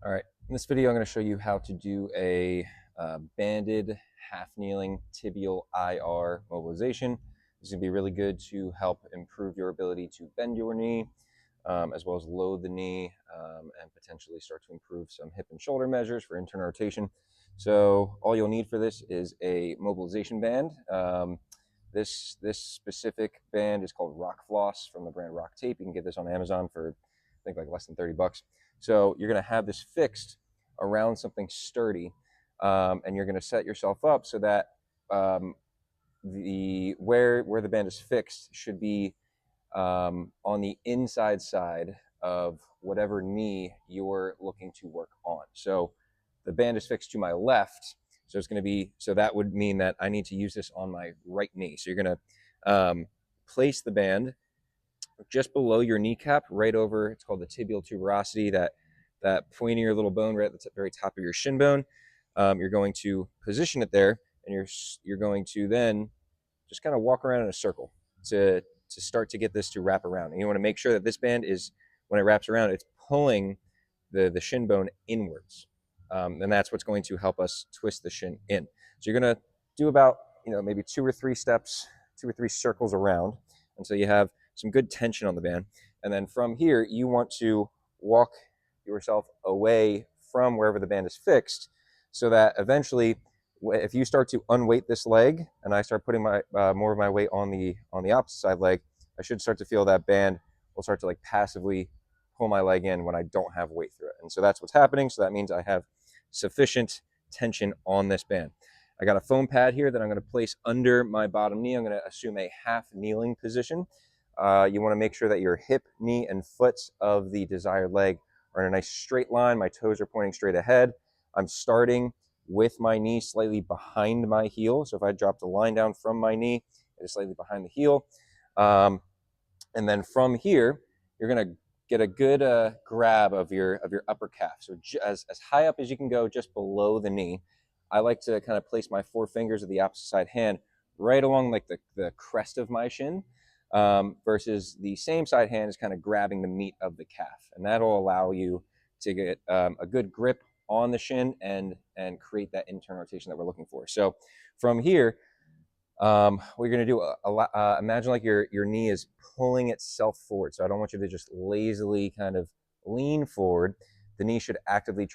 All right, in this video, I'm going to show you how to do a banded half kneeling tibial IR mobilization. This is going to be really good to help improve your ability to bend your knee, as well as load the knee, and potentially start to improve some hip and shoulder measures for internal rotation. So all you'll need for this is a mobilization band. This specific band is called Rock Floss from the brand Rock Tape. You can get this on Amazon for, I think, like less than 30 bucks. So you're going to have this fixed around something sturdy, and you're going to set yourself up so that where the band is fixed should be on the inside side of whatever knee you're looking to work on. So the band is fixed to my left, so it's going to be, so that would mean that I need to use this on my right knee. So you're going to place the band just below your kneecap, right over, it's called the tibial tuberosity, that pointier little bone right at the very top of your shin bone. You're going to position it there, and you're going to then just kind of walk around in a circle to start to get this to wrap around. And you want to make sure that this band is, when it wraps around, it's pulling the shin bone inwards. And that's what's going to help us twist the shin in. So you're going to do about, maybe 2 or 3 steps, 2 or 3 circles around until you have some good tension on the band. And then from here, you want to walk yourself away from wherever the band is fixed, so that eventually, if you start to unweight this leg and I start putting my more of my weight on the opposite side leg, I should start to feel that band will start to like passively pull my leg in when I don't have weight through it. And so that's what's happening. So that means I have sufficient tension on this band. I got a foam pad here that I'm going to place under my bottom knee. I'm going to assume a half kneeling position. You want to make sure that your hip, knee, and foot of the desired leg are in a nice straight line. My toes are pointing straight ahead. I'm starting with my knee slightly behind my heel. So if I drop the line down from my knee, it is slightly behind the heel. And then from here, you're going to get a good grab of your upper calf. So as high up as you can go, just below the knee. I like to kind of place my 4 fingers of the opposite side hand right along like the crest of my shin, versus the same side hand is kind of grabbing the meat of the calf. And that'll allow you to get a good grip on the shin and create that internal rotation that we're looking for. So from here, what you're going to do, imagine like your knee is pulling itself forward. So I don't want you to just lazily kind of lean forward. The knee should actively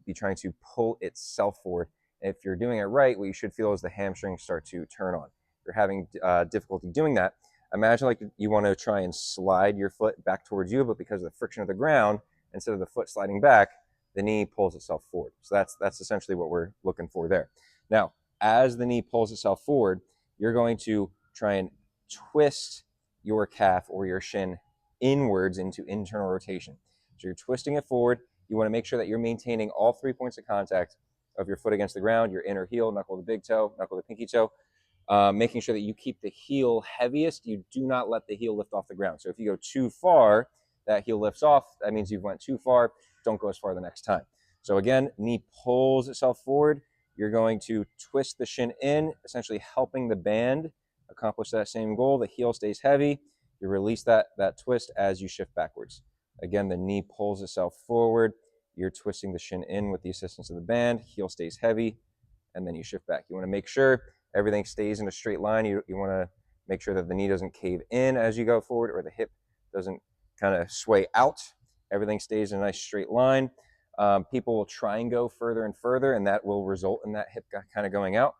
be trying to pull itself forward. If you're doing it right, what you should feel is the hamstrings start to turn on. If you're having difficulty doing that, imagine like you want to try and slide your foot back towards you, but because of the friction of the ground, instead of the foot sliding back, the knee pulls itself forward. So that's essentially what we're looking for there. Now, as the knee pulls itself forward, you're going to try and twist your calf or your shin inwards into internal rotation. So you're twisting it forward. You want to make sure that you're maintaining all 3 points of contact of your foot against the ground, your inner heel, knuckle of the big toe, knuckle of the pinky toe, making sure that you keep the heel heaviest. You do not let the heel lift off the ground. So if you go too far, that heel lifts off. That means you've went too far. Don't go as far the next time. So again, knee pulls itself forward. You're going to twist the shin in, essentially helping the band accomplish that same goal. The heel stays heavy. You release that twist as you shift backwards. Again, the knee pulls itself forward. You're twisting the shin in with the assistance of the band. Heel stays heavy, and then you shift back. You want to make sure everything stays in a straight line. You want to make sure that the knee doesn't cave in as you go forward, or the hip doesn't kind of sway out. Everything stays in a nice straight line. People will try and go further and further, and that will result in that hip kind of going out.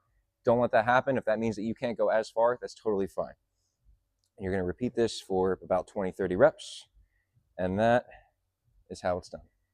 Don't let that happen. If that means that you can't go as far, that's totally fine. And you're going to repeat this for about 20, 30 reps, and that is how it's done.